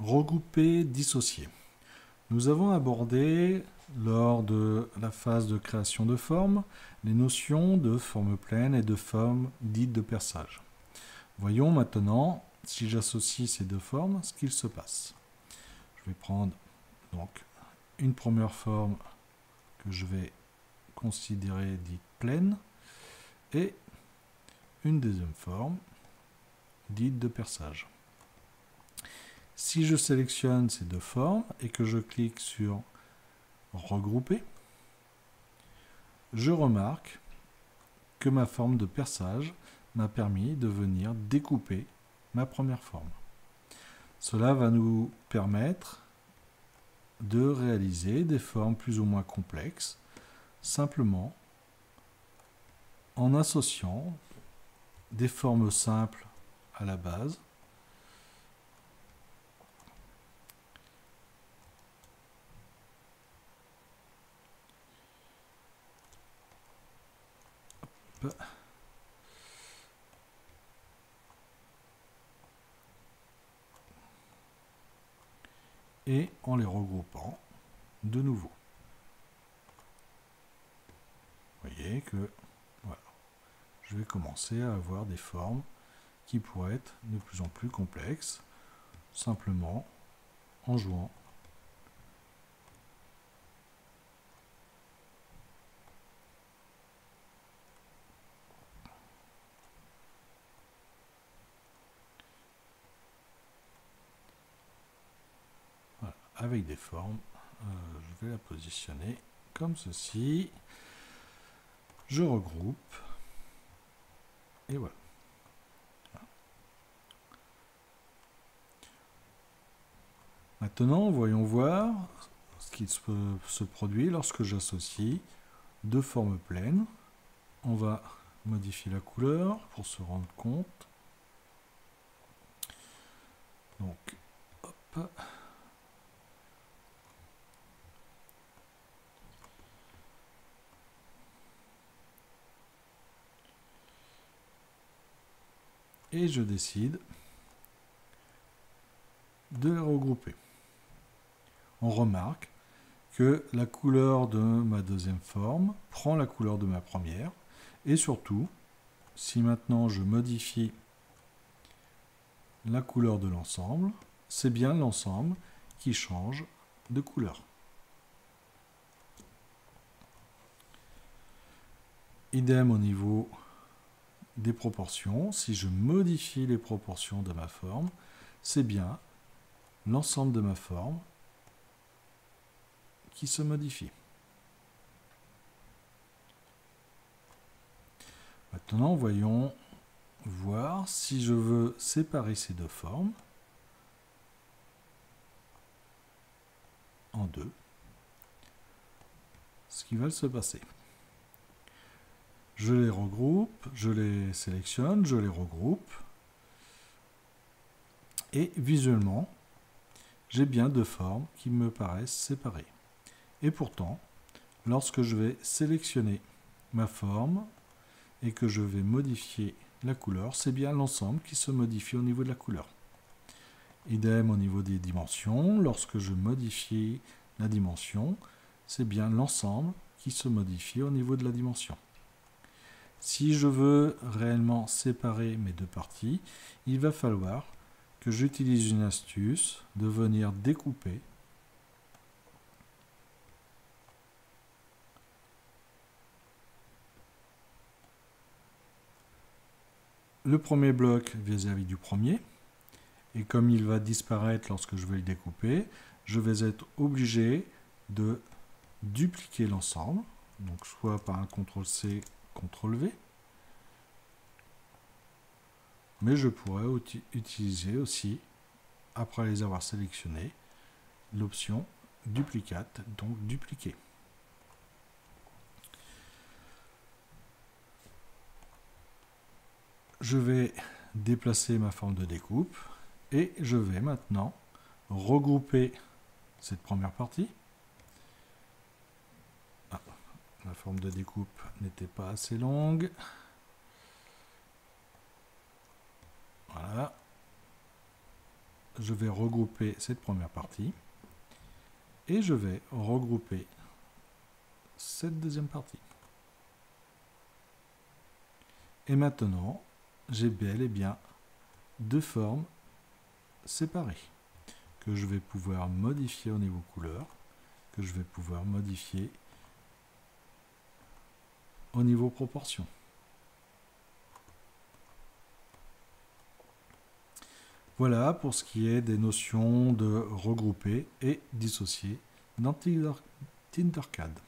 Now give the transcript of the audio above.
Regrouper, dissocier. Nous avons abordé, lors de la phase de création de formes, les notions de forme pleine et de forme dite de perçage. Voyons maintenant, si j'associe ces deux formes, ce qu'il se passe. Je vais prendre donc une première forme que je vais considérer dite pleine et une deuxième forme dite de perçage. Si je sélectionne ces deux formes et que je clique sur regrouper, je remarque que ma forme de perçage m'a permis de venir découper ma première forme. Cela va nous permettre de réaliser des formes plus ou moins complexes, simplement en associant des formes simples à la base et en les regroupant de nouveau. Vous voyez que voilà, je vais commencer à avoir des formes qui pourraient être de plus en plus complexes, simplement en jouant voilà, avec des formes. Je vais la positionner comme ceci. Je regroupe et voilà. Maintenant, voyons voir ce qui se produit lorsque j'associe deux formes pleines. On va modifier la couleur pour se rendre compte. Donc, hop. Et je décide de les regrouper. On remarque que la couleur de ma deuxième forme prend la couleur de ma première. Et surtout, si maintenant je modifie la couleur de l'ensemble, c'est bien l'ensemble qui change de couleur. Idem au niveau des proportions. Si je modifie les proportions de ma forme, c'est bien l'ensemble de ma forme qui se modifie. Maintenant, voyons voir si je veux séparer ces deux formes en deux, ce qui va se passer. Je les regroupe, je les sélectionne, je les regroupe, et visuellement, j'ai bien deux formes qui me paraissent séparées. Et pourtant, lorsque je vais sélectionner ma forme et que je vais modifier la couleur, c'est bien l'ensemble qui se modifie au niveau de la couleur. Idem au niveau des dimensions, lorsque je modifie la dimension, c'est bien l'ensemble qui se modifie au niveau de la dimension. Si je veux réellement séparer mes deux parties, il va falloir que j'utilise une astuce de venir découper le premier bloc vis-à-vis du premier, et comme il va disparaître lorsque je vais le découper, je vais être obligé de dupliquer l'ensemble, donc soit par un CTRL-C, CTRL-V, mais je pourrais utiliser aussi, après les avoir sélectionnés, l'option duplicate, donc dupliquer. Je vais déplacer ma forme de découpe et je vais maintenant regrouper cette première partie. Ah, la forme de découpe n'était pas assez longue. Voilà. je vais regrouper cette première partie et je vais regrouper cette deuxième partie. Et maintenant, j'ai bel et bien deux formes séparées que je vais pouvoir modifier au niveau couleur, que je vais pouvoir modifier au niveau proportion. Voilà pour ce qui est des notions de regrouper et dissocier dans Tinkercad.